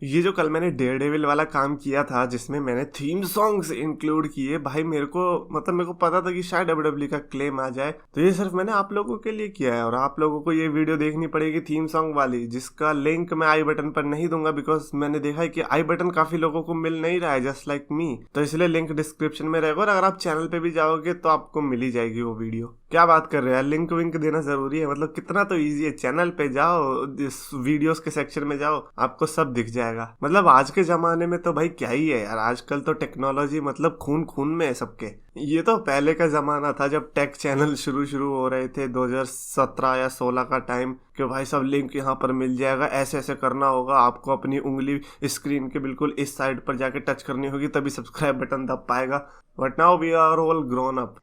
ये जो कल मैंने डेयरडेविल वाला काम किया था जिसमें मैंने थीम सॉन्ग्स इंक्लूड किए, भाई मेरे को पता था कि शायद डब्ल्यूडब्ल्यूई का क्लेम आ जाए, तो ये सिर्फ मैंने आप लोगों के लिए किया है। और आप लोगों को ये वीडियो देखनी पड़ेगी थीम सॉन्ग वाली, जिसका लिंक मैं आई बटन पर नहीं दूंगा बिकॉज मैंने देखा है कि आई बटन काफी लोगों को मिल नहीं रहा है जस्ट लाइक मी, तो इसलिए लिंक डिस्क्रिप्शन में रहेगा। और अगर आप चैनल पे भी जाओगे तो आपको मिल ही जाएगी वो वीडियो। क्या बात कर रहे हैं, लिंक विंक देना जरूरी है? मतलब कितना तो इजी है, चैनल पे जाओ, इस वीडियोस के सेक्शन में जाओ, आपको सब दिख जाएगा। मतलब आज के जमाने में तो भाई क्या ही है यार, आजकल तो टेक्नोलॉजी मतलब खून खून में है सबके। ये तो पहले का जमाना था जब टेक चैनल शुरू हो रहे थे, 2017 या 16 का टाइम, कि भाई सब लिंक यहाँ पर मिल जाएगा, ऐसे ऐसे करना होगा, आपको अपनी उंगली स्क्रीन के बिल्कुल इस साइड पर जाके टच करनी होगी तभी सब्सक्राइब बटन दब पाएगा। But now we are all grown up.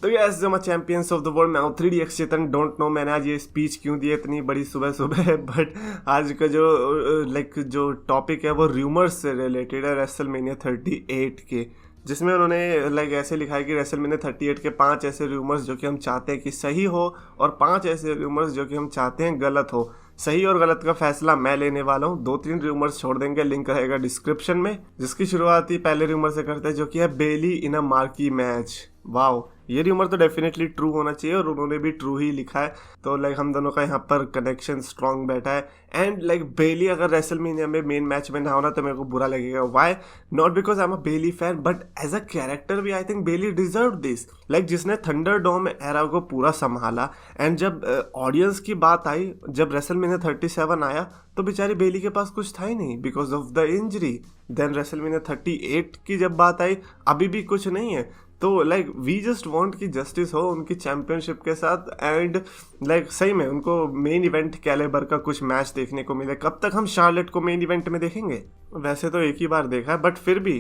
तो यस जो मैं चैंपियंस ऑफ द वर्ल्ड में 3DX चेतन, डोंट नो मैंने आज ये स्पीच क्यों दी इतनी बड़ी सुबह सुबह, बट आज का जो टॉपिक है वो र्यूमर्स से रिलेटेड है रेसलमेनिया 38 के, जिसमें उन्होंने ऐसे लिखा है कि रेसलमेनिया 38 के 5 ऐसे र्यूमर्स जो कि हम चाहते हैं कि सही हो और 5 ऐसे र्यूमर्स जो कि हम चाहते हैं गलत हो। सही और गलत का फैसला मैं लेने वाला हूँ। 2-3 र्यूमर्स छोड़ देंगे, लिंक रहेगा डिस्क्रिप्शन में, जिसकी शुरुआत ही पहले र्यूमर से करते हैं जो कि है बेली इन अ मार्की मैच। वाओ, ये र्यूमर तो डेफिनेटली ट्रू होना चाहिए और उन्होंने भी ट्रू ही लिखा है, तो हम दोनों का यहाँ पर कनेक्शन स्ट्रांग बैठा है। एंड बेली अगर रेसलमेनिया में मेन मैच में ना होना तो मेरे को बुरा लगेगा। Why? Not because I am a Bayley fan, but as a character भी I think Bayley deserve this. जिसने थंडरडोम एरा को पूरा संभाला, एंड जब ऑडियंस की बात आई, जब रेसलमेनिया 37 आया तो बेचारी बेली के पास कुछ था ही नहीं because of the injury. Then WrestleMania 38 की जब बात आई, अभी भी कुछ नहीं है। तो वी जस्ट वांट कि जस्टिस हो उनकी चैंपियनशिप के साथ, एंड सही में उनको मेन इवेंट कैलेबर का कुछ मैच देखने को मिले। कब तक हम शार्लेट को मेन इवेंट में देखेंगे? वैसे तो एक ही बार देखा है, बट फिर भी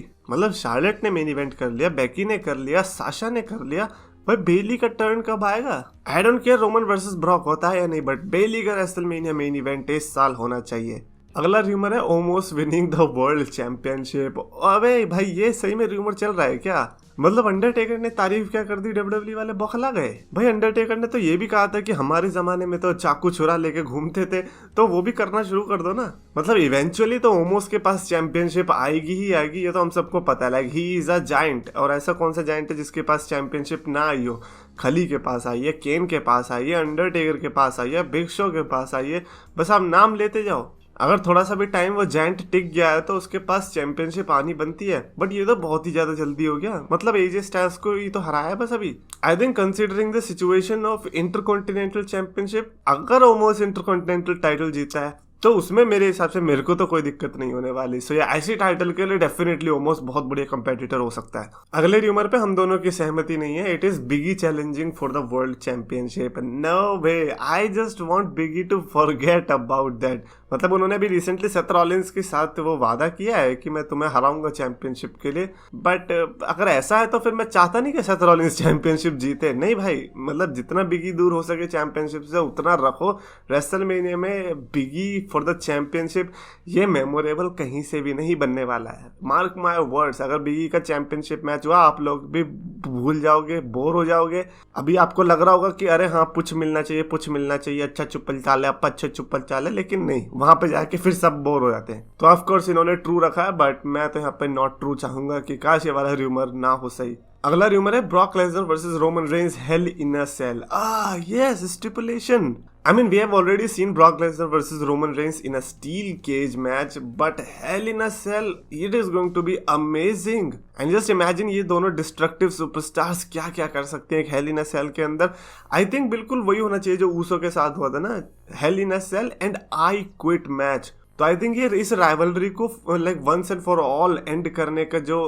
शार्लेट ने मेन इवेंट कर लिया, बेकी ने कर लिया, साशा ने कर लिया, भाई बेली का टर्न कब आएगा? I don't care Roman versus Brock होता है या नहीं, बट बेली का रेसलमेनिया मेन इवेंट इस साल होना चाहिए। अगला र्यूमर है Omos winning the world championship. अबे भाई ये सही में र्यूमर चल रहा है क्या? अंडरटेकर ने तारीफ क्या कर दी, डब्ल्यूडब्ल्यूई वाले बौखला गए। भाई अंडरटेकर ने तो ये भी कहा था कि हमारे जमाने में तो चाकू छुरा लेके घूमते थे, तो वो भी करना शुरू कर दो ना। इवेंचुअली तो ओमोस के पास चैंपियनशिप आएगी ही आएगी, ये तो हम सबको पता है। ही इज अ जायंट, और ऐसा कौन सा जायंट है जिसके पास चैंपियनशिप ना आई हो? खली के पास आई है, केन के पास आई है, अंडरटेकर के पास आई है, बिग शो के पास आई है, बस आप नाम लेते जाओ। अगर थोड़ा सा भी टाइम वो जायंट टिक गया है तो उसके पास चैंपियनशिप आनी बनती है, बट ये तो बहुत ही ज्यादा जल्दी हो गया। एजे स्टाइल्स को ही तो हराया बस अभी। I think considering the situation of intercontinental championship, अगर ओमोस इंटरकॉन्टिनेंटल टाइटल जीता है तो उसमें मेरे हिसाब से मेरे को तो कोई दिक्कत नहीं होने वाली। सो ये ऐसी टाइटल के लिए डेफिनेटली ओमोस बहुत बढ़िया कंपेटिटर हो सकता है। अगले र्यूमर पे हम दोनों की सहमति नहीं है। It is Becky challenging for the world championship. No way, I just want Becky to forget about that. उन्होंने भी रिसेंटली सेथ रॉलिंस के साथ वो वादा किया है कि मैं तुम्हें हराऊंगा चैंपियनशिप के लिए, बट अगर ऐसा है तो फिर मैं चाहता नहीं कि सेथ रॉलिंस चैंपियनशिप जीते। नहीं भाई, जितना बिगी दूर हो सके चैंपियनशिप से उतना रखो। रेसलमेनिया में बिगी फॉर द चैंपियनशिप, ये मेमोरेबल कहीं से भी नहीं बनने वाला है। मार्क माय वर्ड्स, अगर बिगी का चैंपियनशिप मैच हुआ आप लोग भी भूल जाओगे, बोर हो जाओगे। अभी आपको लग रहा होगा कि अरे हाँ पुछ मिलना चाहिए, अच्छा चुप्पल चाल है, अच्छा चुप्पल चाल है, लेकिन नहीं, वहां पे जाके फिर सब बोर हो जाते हैं। तो ऑफ कोर्स इन्होंने ट्रू रखा है, बट मैं तो यहाँ पे नॉट ट्रू चाहूंगा कि काश ये वाला र्यूमर ना हो सही। अगला र्यूमर है Brock Lesnar versus Roman Reigns hell in a cell. Yes, stipulation. I mean, we have already seen Brock Lesnar versus Roman Reigns in a steel cage match, but Hell in a Cell, it is going to be amazing. And just imagine ये दोनों destructive superstars क्या क्या कर सकते हैं एक Hell in a Cell के अंदर। I think बिल्कुल वही होना चाहिए जो ऊसो के साथ हुआ था ना, Hell in a Cell and I Quit match। तो आई थिंक ये इस राइवलरी को once and for all end करने का जो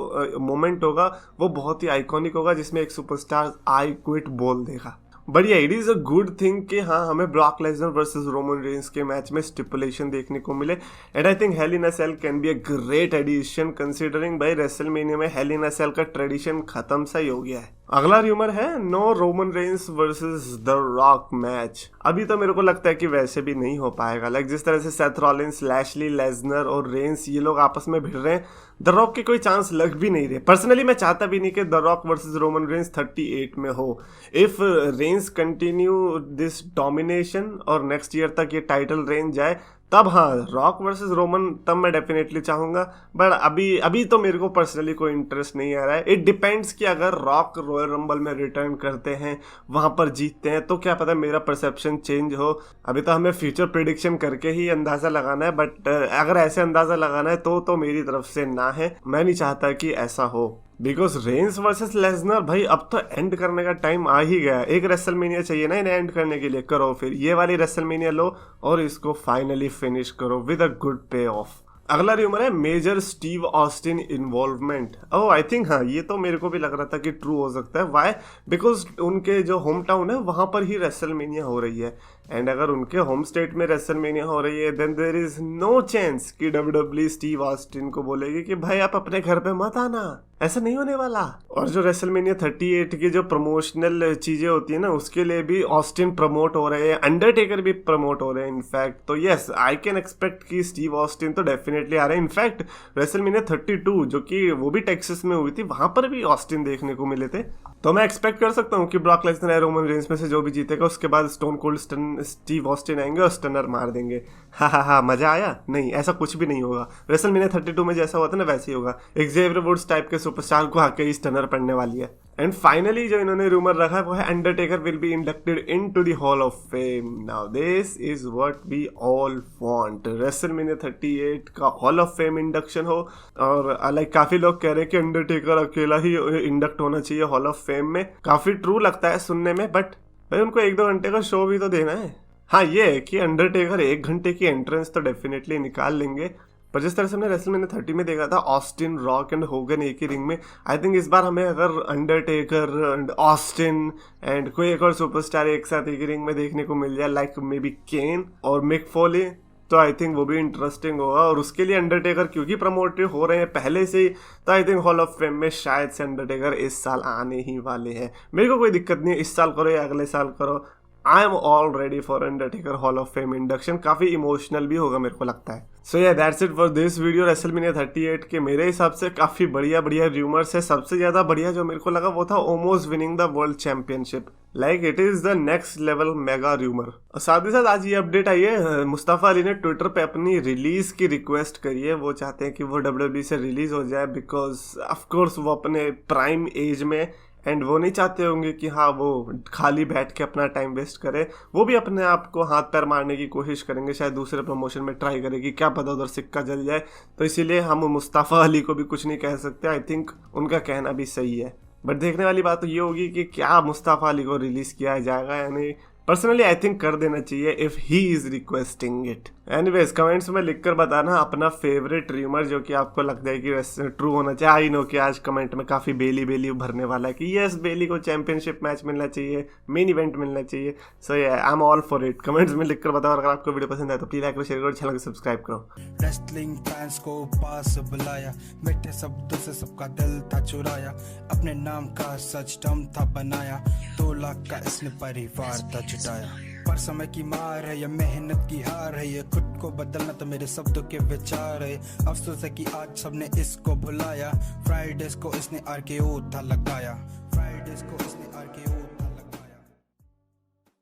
मोमेंट होगा वो बहुत ही आइकॉनिक होगा, जिसमें एक सुपरस्टार आई क्विट बोल देगा। बट ये it is a good thing कि हाँ हमें Brock Lesnar versus Roman Reigns के मैच में स्टिपुलेशन देखने को मिले। And I think Hell in a Cell can be a great addition, considering भाई रेसलमेनिया में हेल इन अ सेल का ट्रेडिशन खत्म सा ही हो गया है। अगला र्यूमर है no Roman Reigns versus the Rock match. अभी तो मेरे को लगता है कि वैसे भी नहीं हो पाएगा। जिस तरह से सेथ रॉलिंस, लैशली, लेसनर और रेंस ये लोग आपस में भिड़ रहे हैं, द रॉक के कोई चांस लग भी नहीं रहे। पर्सनली मैं चाहता भी नहीं कि the rock versus Roman Reigns 38 में हो। If Reigns continue this domination और नेक्स्ट ईयर तक ये टाइटल रेंज जाए तब हाँ रॉक वर्सेस रोमन तब मैं डेफिनेटली चाहूंगा, बट अभी तो मेरे को पर्सनली कोई इंटरेस्ट नहीं आ रहा है। इट डिपेंड्स कि अगर रॉक रॉयल रंबल में रिटर्न करते हैं, वहां पर जीतते हैं, तो क्या पता मेरा परसेप्शन चेंज हो। अभी तो हमें फ्यूचर प्रिडिक्शन करके ही अंदाजा लगाना है, बट अगर ऐसे अंदाजा लगाना है तो मेरी तरफ से ना है, मैं नहीं चाहता कि ऐसा हो। बिकॉज रेंस वर्सेस लेसनर भाई अब तो एंड करने का टाइम आ ही गया। एक रेसलमेनिया चाहिए ना इन्हें एंड करने के लिए, करो फिर ये वाली रेसलमेनिया लो और इसको फाइनली फिनिश करो with a good payoff. अगला रूमर है major Steve Austin involvement. Oh I think हाँ ये तो मेरे को भी लग रहा था कि ट्रू हो सकता है। वाई? बिकॉज उनके जो होम टाउन है वहां पर ही रेसलमेनिया हो रही है, एंड अगर उनके होम स्टेट में रेसलमेनिया हो रही है then there is no chance कि WWE स्टीव ऑस्टिन को बोलेगी कि भाई आप अपने घर पे मत आना, ऐसा नहीं होने वाला। और जो रेसलमेनिया 38 की जो प्रमोशनल चीजें होती है ना, उसके लिए भी ऑस्टिन प्रमोट हो रहे हैं, अंडरटेकर भी प्रमोट हो रहे हैं इनफैक्ट। तो यस आई कैन एक्सपेक्ट कि स्टीव ऑस्टिन तो डेफिनेटली आ रहे हैं। इनफैक्ट रेसलमेनिया 32 जो कि वो भी टेक्सास में हुई थी, वहां पर भी ऑस्टिन देखने को मिले थे। तो मैं एक्सपेक्ट कर सकता हूँ कि ब्रॉक लेसनर या रोमन रेंस में से जो भी जीतेगा उसके बाद स्टोन कोल्ड स्टीव ऑस्टिन आएंगे और स्टनर मार देंगे। हा मजा आया? नहीं, ऐसा कुछ भी नहीं होगा। रेसलमेनिया 32 में जैसा हुआ था ना वैसे ही होगा। एक्जेवियर वुड्स टाइप के सुपरस्टार को आके ही स्टनर पड़ने वाली है। एंड फाइनली जो इन्होंने रूमर रखा है वो है Undertaker will be inducted into the hall of fame. Now this is what we all want, WrestleMania 38 का हॉल ऑफ फेम इंडक्शन हो। और लाइक काफी लोग कह रहे हैं कि अंडरटेकर अकेला ही इंडक्ट होना चाहिए हॉल ऑफ फेम में। काफी ट्रू लगता है सुनने में, बट भाई उनको 1-2 घंटे का शो भी तो देना है। हाँ ये है कि अंडरटेकर 1 घंटे की एंट्रेंस तो डेफिनेटली निकाल लेंगे, पर जिस तरह से हमने रेसलमेनिया 30 में देखा था ऑस्टिन, रॉक एंड होगन एक ही रिंग में, आई थिंक इस बार हमें अगर अंडरटेकर एंड ऑस्टिन एंड कोई एक और सुपरस्टार एक साथ एक ही रिंग में देखने को मिल जाए, लाइक मे बी केन और मिक फोली, तो आई थिंक वो भी इंटरेस्टिंग होगा। और उसके लिए अंडरटेकर क्योंकि प्रमोटेड हो रहे हैं पहले से ही, तो I think hall of fame में शायद से अंडरटेकर इस साल आने ही वाले हैं। मेरे को कोई दिक्कत नहीं है, इस साल करो या अगले साल करो, आई am all ready for Undertaker hall of fame induction. काफी इमोशनल भी होगा मेरे को लगता है। सो या that's it for this video. WrestleMania 38 के मेरे हिसाब से काफी बढ़िया रूमर्स है। सबसे ज्यादा बढ़िया जो मेरे को लगा वो था Omos winning the world championship, like it is the next level mega rumour. और साथ ही साथ आज ये अपडेट आई है, मुस्तफा अली ने ट्विटर पे अपनी रिलीज की रिक्वेस्ट करी है। वो चाहते हैं कि वो WWE से रिलीज हो जाए, बिकॉज ऑफकोर्स वो अपने प्राइम एज में, एंड वो नहीं चाहते होंगे कि हाँ वो खाली बैठ के अपना टाइम वेस्ट करे। वो भी अपने आप को हाथ पैर मारने की कोशिश करेंगे, शायद दूसरे प्रमोशन में ट्राई करेगी, क्या पता उधर सिक्का जल जाए। तो इसीलिए हम मुस्तफा अली को भी कुछ नहीं कह सकते। आई थिंक उनका कहना भी सही है, बट देखने वाली बात तो ये होगी कि क्या मुस्तफा अली को रिलीज किया जाएगा या नहीं। पर्सनली आई थिंक कर देना चाहिए if he is requesting it. Anyways comments में लिखकर बताना अपना फेवरेट रूमर जो कि आपको लगता है कि ट्रू होना चाहिए। आई नो कि आज कमेंट में काफी बेली भरने वाला है कि यस बेली को चैंपियनशिप मैच मिलना चाहिए, मेन इवेंट मिलना चाहिए। So I am all for it. Comments में लिखकर बताओ। अगर आपको वीडियो पसंद आए तो प्लीज लाइक करो, शेयर करो, चैनल को सब्सक्राइब करो। रेसलिंग फैंस को पास बुलाया, मीठे शब्दों से सबका दिल था चुराया, अपने नाम का सच दम था बनाया, 2 लाख का इसने परिवार था जुटाया। पर समय की मार है, ये मेहनत की हार है, ये खुद को बदलना तो मेरे शब्दों के विचार है। अफसोस है कि आज सबने इसको भुलाया, फ्राइडेज को इसने RKO था लगाया, फ्राइडेज को इसने